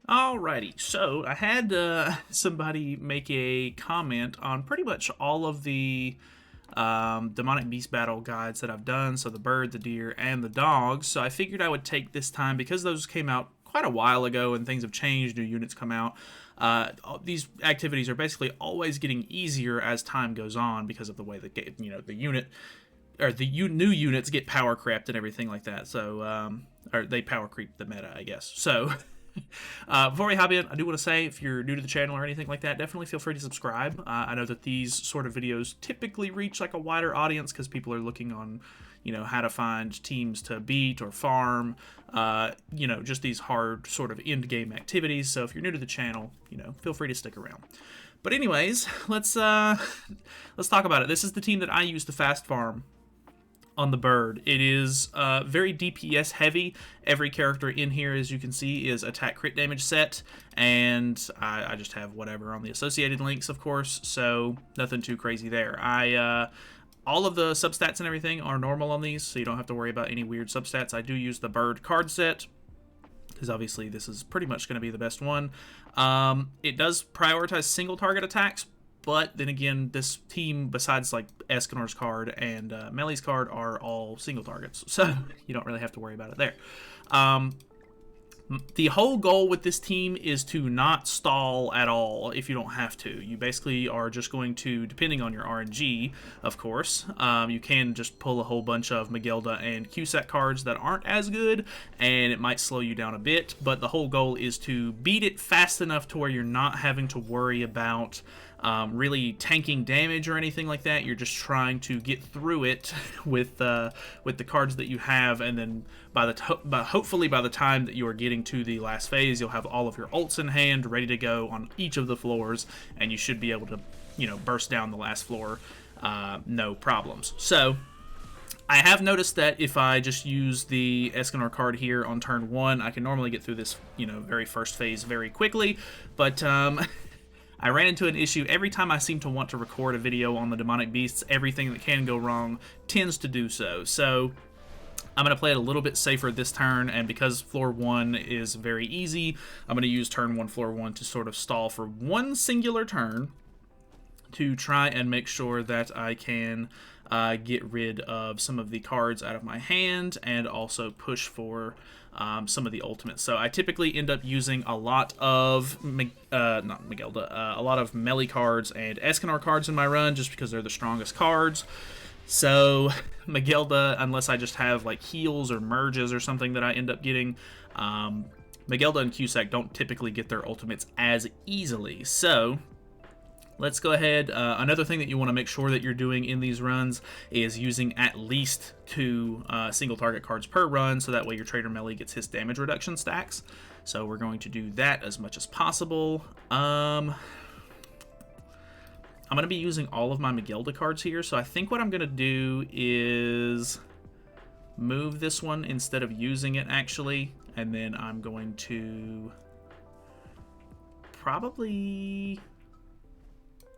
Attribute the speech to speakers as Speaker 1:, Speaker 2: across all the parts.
Speaker 1: Alrighty, so I had somebody make a comment on pretty much all of the demonic beast battle guides that I've done. So the bird, the deer, and the dogs. So I figured I would take this time because those came out quite a while ago and things have changed. New units come out. These activities are basically always getting easier as time goes on because of the way that the unit or the new units get power crept and everything like that. So or they power creep the meta, I guess. So. Before we hop in, I do want to say if you're new to the channel or anything like that, definitely feel free to subscribe. I know that these sort of videos typically reach like a wider audience because people are looking on, how to find teams to beat or farm, just these hard sort of end game activities. So if you're new to the channel, feel free to stick around. But anyways, let's talk about it. This is the team that I use to fast farm on the bird. It is very DPS heavy. Every character in here, as you can see, is attack crit damage set, and I just have whatever on the associated links, of course, so nothing too crazy there. All of the substats and everything are normal on these, so you don't have to worry about any weird substats. I do use the bird card set, because obviously this is pretty much going to be the best one. It does prioritize single target attacks, but then again, this team, besides like Escanor's card and Melee's card, are all single targets, so you don't really have to worry about it there. The whole goal with this team is to not stall at all if you don't have to. You basically are just going to, depending on your RNG, of course, you can just pull a whole bunch of Miguelda and Cusack cards that aren't as good, and it might slow you down a bit, but the whole goal is to beat it fast enough to where you're not having to worry about really tanking damage or anything like that. You're just trying to get through it with the cards that you have, and then hopefully by the time that you are getting to the last phase, you'll have all of your ults in hand, ready to go on each of the floors, and you should be able to, burst down the last floor, no problems. So I have noticed that if I just use the Escanor card here on turn 1, I can normally get through this, very first phase very quickly, but I ran into an issue every time I seem to want to record a video on the demonic beasts. Everything that can go wrong tends to do so. So I'm going to play it a little bit safer this turn, and because floor 1 is very easy, I'm going to use turn 1, floor 1 to sort of stall for one singular turn to try and make sure that I can get rid of some of the cards out of my hand and also push for some of the ultimates. So I typically end up using a lot of not Miguelda, a lot of Melee cards and Escanor cards in my run just because they're the strongest cards. So Miguelda, unless I just have like heals or merges or something that I end up getting, Miguelda and Cusack don't typically get their ultimates as easily. So let's go ahead. Another thing that you want to make sure that you're doing in these runs is using at least 2 single target cards per run, so that way your Trader Melee gets his damage reduction stacks. So we're going to do that as much as possible. I'm going to be using all of my Miguelda cards here, so I think what I'm going to do is move this one instead of using it, actually, and then I'm going to probably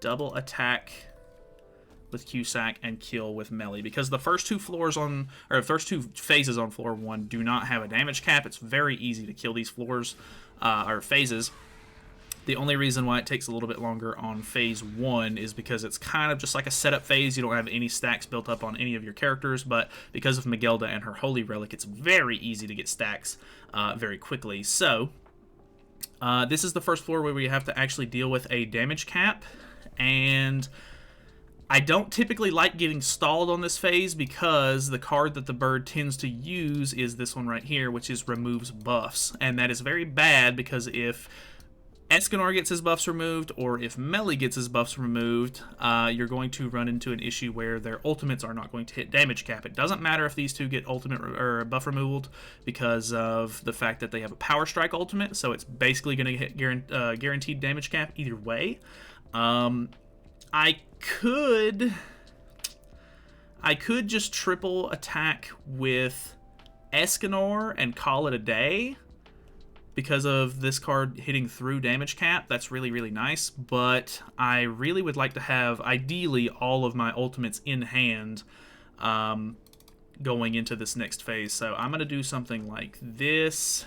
Speaker 1: double attack with Cusack and kill with Melee, because the first 2 phases on floor 1 do not have a damage cap. It's very easy to kill these floors or phases. The only reason why it takes a little bit longer on phase 1 is because it's kind of just like a setup phase. You don't have any stacks built up on any of your characters, but because of Miguelda and her Holy Relic, it's very easy to get stacks very quickly. So this is the first floor where we have to actually deal with a damage cap, and I don't typically like getting stalled on this phase because the card that the bird tends to use is this one right here, which is removes buffs, and that is very bad because if Escanor gets his buffs removed, or if Melee gets his buffs removed, you're going to run into an issue where their ultimates are not going to hit damage cap. It doesn't matter if these 2 get ultimate or buff removed because of the fact that they have a Power Strike ultimate, so it's basically going to hit guaranteed damage cap either way. I could just triple attack with Escanor and call it a day, because of this card hitting through damage cap. That's really, really nice, but I really would like to have, ideally, all of my ultimates in hand going into this next phase. So I'm going to do something like this.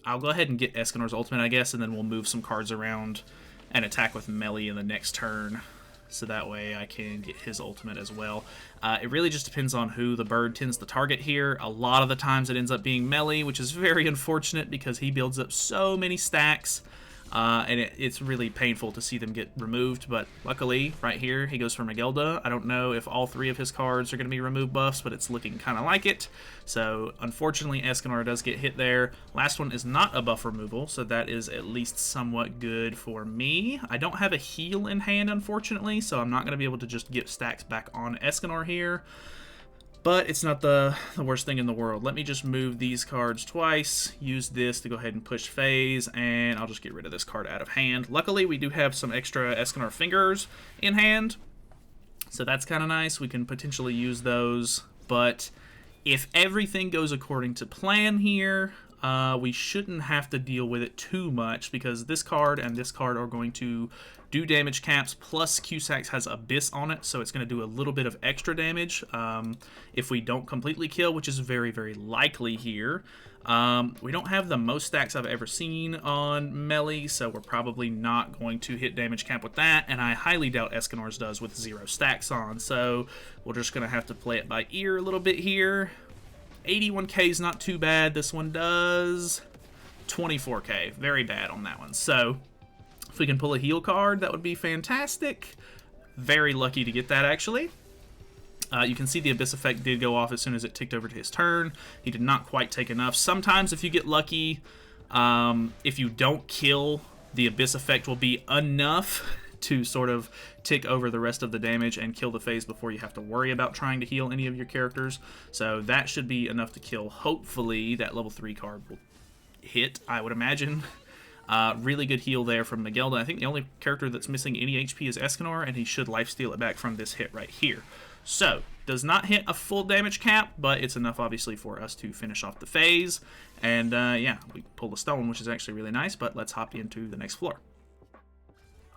Speaker 1: I'll go ahead and get Escanor's ultimate, I guess, and then we'll move some cards around and attack with melee in the next turn. So that way I can get his ultimate as well. It really just depends on who the bird tends to target here. A lot of the times it ends up being melee, which is very unfortunate because he builds up so many stacks. And it's really painful to see them get removed, but luckily, right here, he goes for Magelda. I don't know if all 3 of his cards are going to be remove buffs, but it's looking kind of like it. So, unfortunately, Escanor does get hit there. Last one is not a buff removal, so that is at least somewhat good for me. I don't have a heal in hand, unfortunately, so I'm not going to be able to just get stacks back on Escanor here. But it's not the worst thing in the world. Let me just move these cards twice, use this to go ahead and push phase, and I'll just get rid of this card out of hand. Luckily, we do have some extra Escanor fingers in hand, so that's kind of nice. We can potentially use those, but if everything goes according to plan here, we shouldn't have to deal with it too much because this card and this card are going to do damage caps, plus Cusack's has Abyss on it, so it's going to do a little bit of extra damage if we don't completely kill, which is very, very likely here. We don't have the most stacks I've ever seen on melee, so we're probably not going to hit damage cap with that, and I highly doubt Escanor's does with 0 stacks on, so we're just going to have to play it by ear a little bit here. 81k is not too bad. This one does 24k. Very bad on that one. So if we can pull a heal card, that would be fantastic. Very lucky to get that, actually. You can see the Abyss effect did go off as soon as it ticked over to his turn. He did not quite take enough. Sometimes if you get lucky, if you don't kill, the Abyss effect will be enough to sort of tick over the rest of the damage and kill the phase before you have to worry about trying to heal any of your characters. So that should be enough to kill. Hopefully that level 3 card will hit, I would imagine. Really good heal there from Magelda. I think the only character that's missing any HP is Escanor, and he should lifesteal it back from this hit right here. So, does not hit a full damage cap, but it's enough, obviously, for us to finish off the phase. And, yeah, we pull a stone, which is actually really nice, but let's hop into the next floor.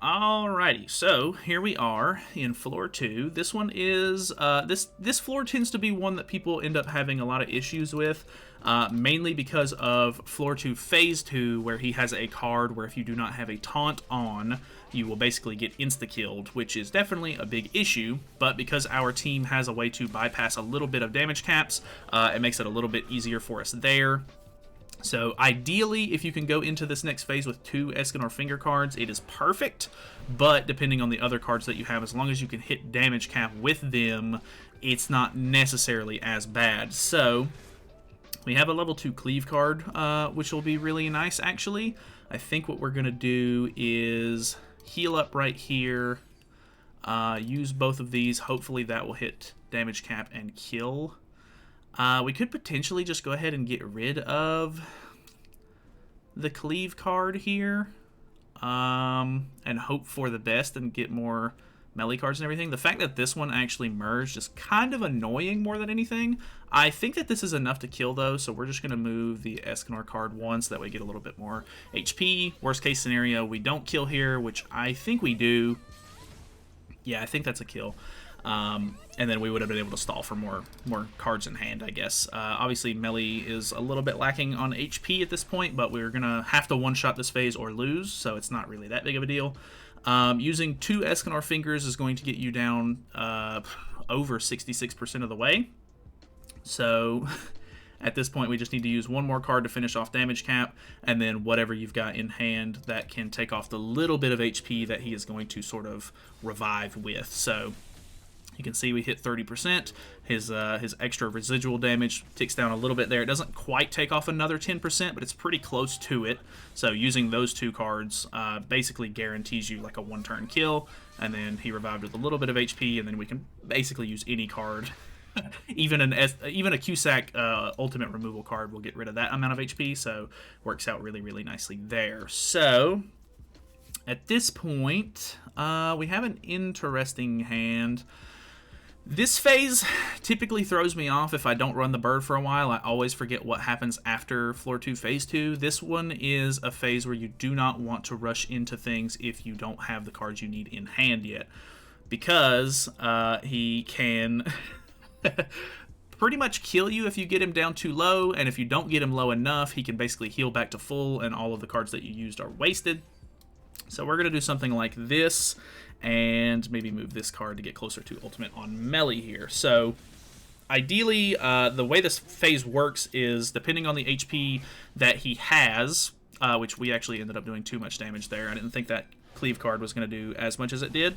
Speaker 1: Alrighty, so here we are in floor 2. This one is, this floor tends to be one that people end up having a lot of issues with, mainly because of floor 2 phase 2, where he has a card where if you do not have a taunt on, you will basically get insta-killed, which is definitely a big issue, but because our team has a way to bypass a little bit of damage caps, it makes it a little bit easier for us there. So ideally, if you can go into this next phase with 2 Escanor finger cards, it is perfect, but depending on the other cards that you have, as long as you can hit damage cap with them, it's not necessarily as bad. So we have a level 2 cleave card, which will be really nice, actually. I think what we're going to do is heal up right here, use both of these. Hopefully that will hit damage cap and kill. We could potentially just go ahead and get rid of the cleave card here, and hope for the best and get more melee cards and everything. The fact that this one actually merged is kind of annoying more than anything. I think that this is enough to kill, though, so we're just going to move the Escanor card once. That way we get a little bit more HP. Worst case scenario, we don't kill here, which I think we do. Yeah, I think that's a kill. And then we would have been able to stall for more cards in hand, I guess. Obviously, melee is a little bit lacking on HP at this point, but we're going to have to one-shot this phase or lose, so it's not really that big of a deal. Using 2 Escanor fingers is going to get you down over 66% of the way. So at this point, we just need to use one more card to finish off damage cap, and then whatever you've got in hand that can take off the little bit of HP that he is going to sort of revive with. So you can see we hit 30%. His extra residual damage ticks down a little bit there. It doesn't quite take off another 10%, but it's pretty close to it. So using those 2 cards basically guarantees you like a 1-turn kill, and then he revived with a little bit of HP, and then we can basically use any card. even a Cusack ultimate removal card will get rid of that amount of HP, so works out really, really nicely there. So at this point, we have an interesting hand. This phase typically throws me off if I don't run the bird for a while. I always forget what happens after floor 2 phase 2. This one is a phase where you do not want to rush into things if you don't have the cards you need in hand yet, because he can pretty much kill you if you get him down too low, and if you don't get him low enough, he can basically heal back to full, and all of the cards that you used are wasted. So we're going to do something like this, and maybe move this card to get closer to ultimate on melee here. So ideally, the way this phase works is depending on the HP that he has, which we actually ended up doing too much damage there. I didn't think that cleave card was going to do as much as it did,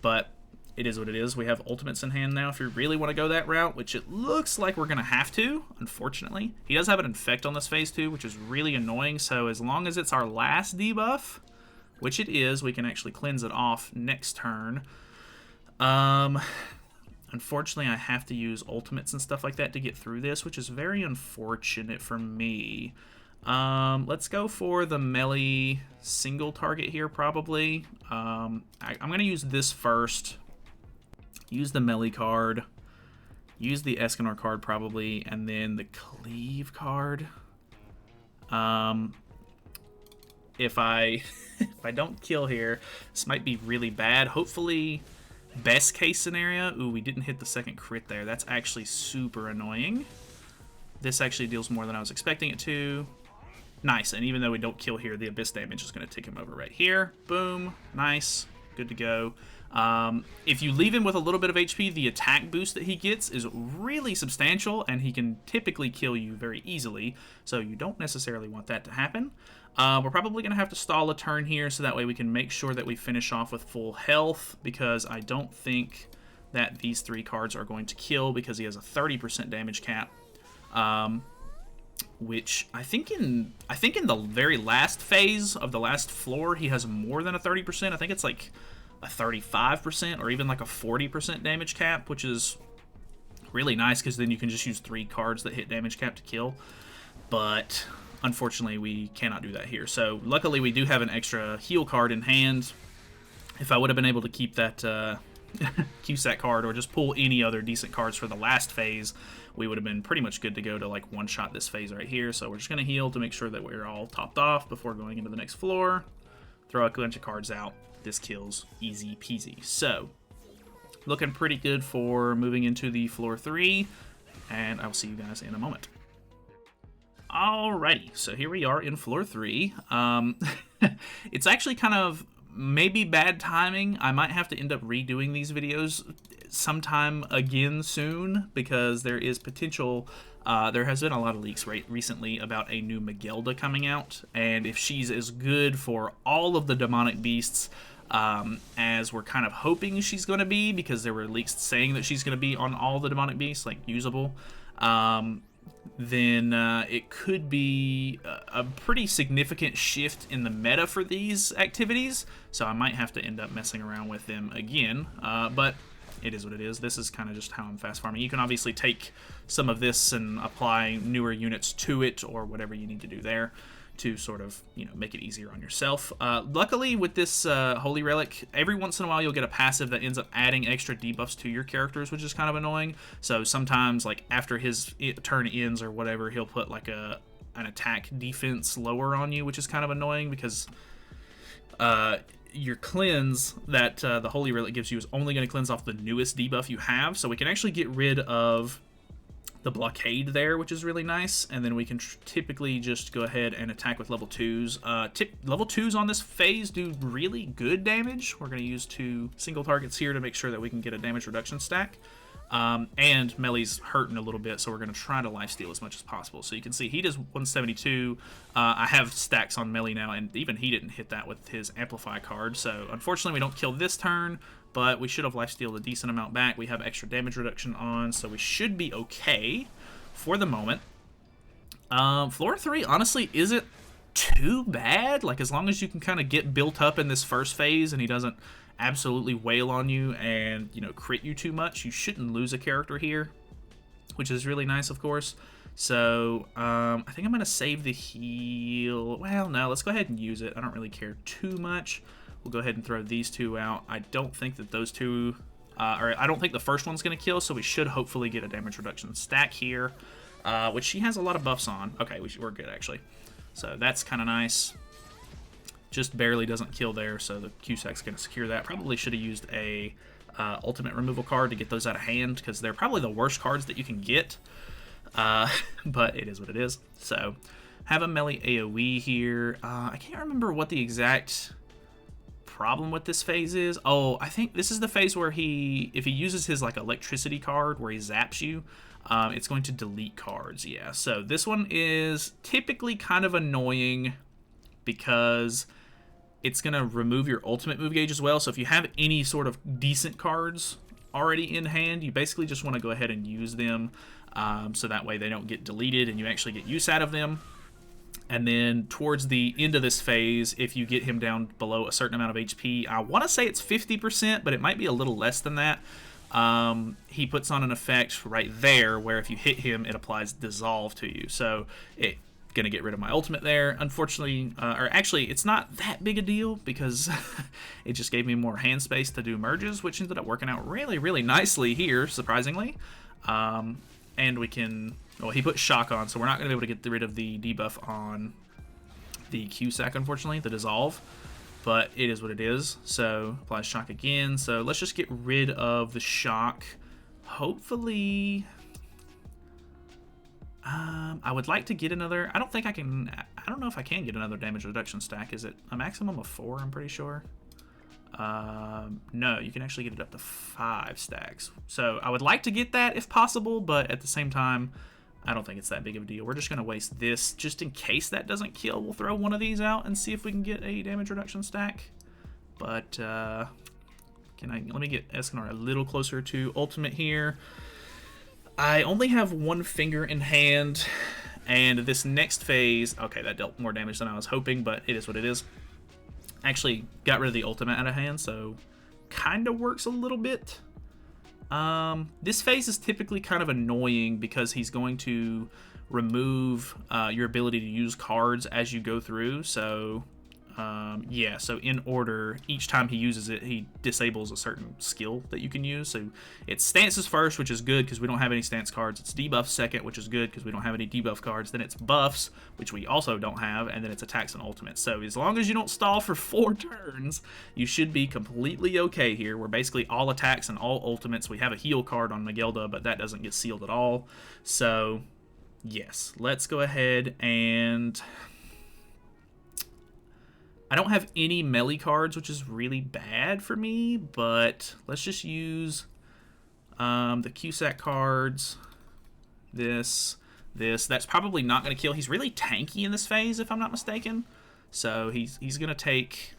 Speaker 1: but it is what it is. We have ultimates in hand now if you really want to go that route, which it looks like we're going to have to, unfortunately. He does have an infect on this phase too, which is really annoying, so as long as it's our last debuff, which it is, we can actually cleanse it off next turn. Unfortunately, I have to use ultimates and stuff like that to get through this, which is very unfortunate for me. Let's go for the melee single target here, probably. I'm going to use this first. Use the melee card. Use the Escanor card, probably. And then the cleave card. If I don't kill here, this might be really bad. Hopefully, best case scenario. Ooh, we didn't hit the second crit there. That's actually super annoying. This actually deals more than I was expecting it to. Nice, and even though we don't kill here, the abyss damage is going to take him over right here. Boom, nice, good to go. If you leave him with a little bit of HP, the attack boost that he gets is really substantial, and he can typically kill you very easily, so you don't necessarily want that to happen. We're probably going to have to stall a turn here, so that way we can make sure that we finish off with full health, because I don't think that these 3 cards are going to kill, because he has a 30% damage cap. Which I think in the very last phase of the last floor, he has more than a 30%. I think it's like a 35% or even like a 40% damage cap, which is really nice because then you can just use 3 cards that hit damage cap to kill. But unfortunately, we cannot do that here. So luckily, we do have an extra heal card in hand. If I would have been able to keep that QSAC card or just pull any other decent cards for the last phase, we would have been pretty much good to go to like one-shot this phase right here. So we're just going to heal to make sure that we're all topped off before going into the next floor. Throw a bunch of cards out. This kills easy peasy. So looking pretty good for moving into the floor 3, and I'll see you guys in a moment. Alrighty, so here we are in floor 3. It's actually kind of maybe bad timing. I might have to end up redoing these videos sometime again soon, because there is potential. There has been a lot of leaks recently about a new Magelda coming out, and if she's as good for all of the demonic beasts as we're kind of hoping she's going to be, because there were leaks saying that she's going to be on all the demonic beasts, like usable, then it could be a pretty significant shift in the meta for these activities, so I might have to end up messing around with them again, but it is what it is. This is kind of just how I'm fast farming. You can obviously take some of this and apply newer units to it, or whatever you need to do there to sort of, you know, make it easier on yourself. Luckily, with this Holy Relic, every once in a while you'll get a passive that ends up adding extra debuffs to your characters, which is kind of annoying. So sometimes, like, after his turn ends or whatever, he'll put, like, an attack defense lower on you, which is kind of annoying, because your cleanse that the Holy Relic gives you is only going to cleanse off the newest debuff you have, so we can actually get rid of the blockade there, which is really nice, and then we can typically just go ahead and attack with level 2s. Level 2s on this phase do really good damage. We're going to use 2 single targets here to make sure that we can get a damage reduction stack. And melee's hurting a little bit, so we're going to try to lifesteal as much as possible. So you can see he does 172. I have stacks on melee now, and even he didn't hit that with his Amplify card. So unfortunately, we don't kill this turn, but we should have lifestealed a decent amount back. We have extra damage reduction on, so we should be okay for the moment. Floor 3, honestly, isn't too bad. Like, as long as you can kind of get built up in this first phase and he doesn't absolutely wail on you and, you know, crit you too much, you shouldn't lose a character here, which is really nice, of course. So I think I'm going to save the heal. Well, no, let's go ahead and use it. I don't really care too much. We'll go ahead and throw these 2 out. I don't think that those 2, or I don't think the first one's going to kill, so we should hopefully get a damage reduction stack here, which she has a lot of buffs on. Okay, we're good, actually. So that's kind of nice. Just barely doesn't kill there, so the QSAC's going to secure that. Probably should have used a ultimate removal card to get those out of hand, because they're probably the worst cards that you can get. But it is what it is. So, have a melee AoE here. I can't remember what the exact problem with this phase is. Oh, I think this is the phase where if he uses his like electricity card where he zaps you, it's going to delete cards. Yeah, so this one is typically kind of annoying because it's going to remove your ultimate move gauge as well. So if you have any sort of decent cards already in hand, you basically just want to go ahead and use them, so that way they don't get deleted and you actually get use out of them. And then towards the end of this phase, if you get him down below a certain amount of HP, I want to say it's 50%, but it might be a little less than that. He puts on an effect right there where if you hit him, it applies Dissolve to you. So it's going to get rid of my ultimate there. Unfortunately, or actually, it's not that big a deal because it just gave me more hand space to do merges, which ended up working out really, really nicely here, surprisingly. And we can... Well, he put Shock on, so we're not going to be able to get rid of the debuff on the Q-Sack, unfortunately, the Dissolve. But it is what it is. So, applies Shock again. So, let's just get rid of the Shock. Hopefully... I would like to get another... I don't think I can... I don't know if I can get another damage reduction stack. Is it a maximum of 4, I'm pretty sure? No, you can actually get it up to 5 stacks. So, I would like to get that if possible, but at the same time... I don't think it's that big of a deal. We're just going to waste this just in case that doesn't kill. We'll throw one of these out and see if we can get a damage reduction stack. But let me get Escanor a little closer to ultimate here. I only have one finger in hand, and this next phase, okay, that dealt more damage than I was hoping, but it is what it is. Actually got rid of the ultimate out of hand, so kind of works a little bit. This phase is typically kind of annoying because he's going to remove your ability to use cards as you go through. So, yeah, so in order, each time he uses it, he disables a certain skill that you can use. So it's stances first, which is good because we don't have any stance cards. It's debuffs second, which is good because we don't have any debuff cards. Then it's buffs, which we also don't have, and then it's attacks and ultimates. So as long as you don't stall for 4 turns, you should be completely okay here. We're basically all attacks and all ultimates. We have a heal card on Magelda, but that doesn't get sealed at all. So, yes, let's go ahead and... I don't have any melee cards, which is really bad for me, but let's just use the Q-Sack cards. This. That's probably not going to kill. He's really tanky in this phase, if I'm not mistaken. So he's going to take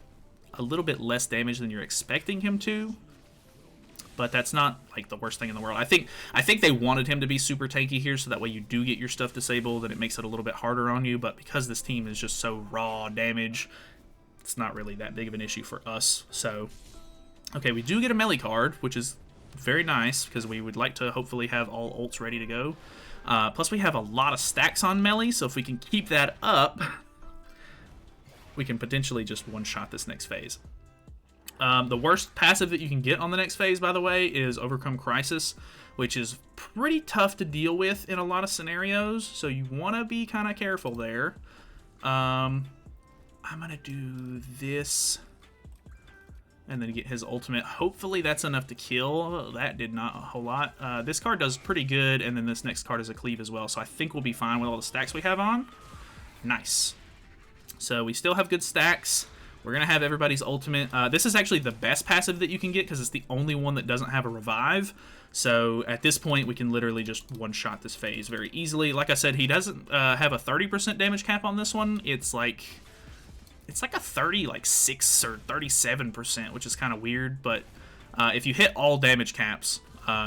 Speaker 1: a little bit less damage than you're expecting him to. But that's not like the worst thing in the world. I think they wanted him to be super tanky here, so that way you do get your stuff disabled, and it makes it a little bit harder on you. But because this team is just so raw damage, it's not really that big of an issue for us. So, okay, we do get a melee card, which is very nice, because we would like to hopefully have all ults ready to go. Plus, we have a lot of stacks on melee, so if we can keep that up, we can potentially just one-shot this next phase. The worst passive that you can get on the next phase, by the way, is Overcome Crisis, which is pretty tough to deal with in a lot of scenarios, so you want to be kind of careful there. I'm going to do this and then get his ultimate. Hopefully that's enough to kill. That did not a whole lot. This card does pretty good, and then this next card is a cleave as well, so I think we'll be fine with all the stacks we have on. Nice. So we still have good stacks. We're going to have everybody's ultimate. This is actually the best passive that you can get because it's the only one that doesn't have a revive. So at this point, we can literally just one-shot this phase very easily. Like I said, he doesn't have a 30% damage cap on this one. It's like a 36 or 37%, which is kind of weird. But if you hit all damage caps,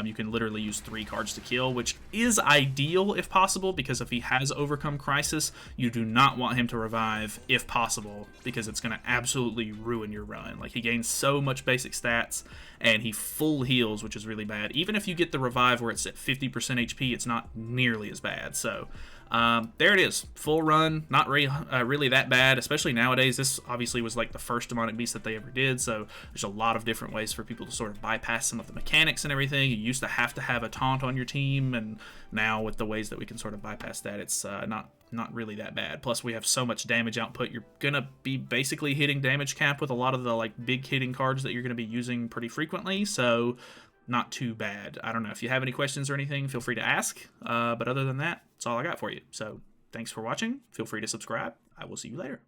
Speaker 1: you can literally use 3 cards to kill, which is ideal if possible, because if he has Overcome Crisis, you do not want him to revive if possible, because it's going to absolutely ruin your run. Like, he gains so much basic stats, and he full heals, which is really bad. Even if you get the revive where it's at 50% HP, it's not nearly as bad. So there it is, full run. Not really that bad, especially nowadays. This obviously was like the first demonic beast that they ever did, so there's a lot of different ways for people to sort of bypass some of the mechanics and everything. You used to have a taunt on your team, and now with the ways that we can sort of bypass that, it's not not really that bad. Plus, we have so much damage output. You're gonna be basically hitting damage cap with a lot of the like big hitting cards that you're gonna be using pretty frequently. So, not too bad. I don't know if you have any questions or anything. Feel free to ask. But other than that, that's all I got for you. So, thanks for watching. Feel free to subscribe. I will see you later.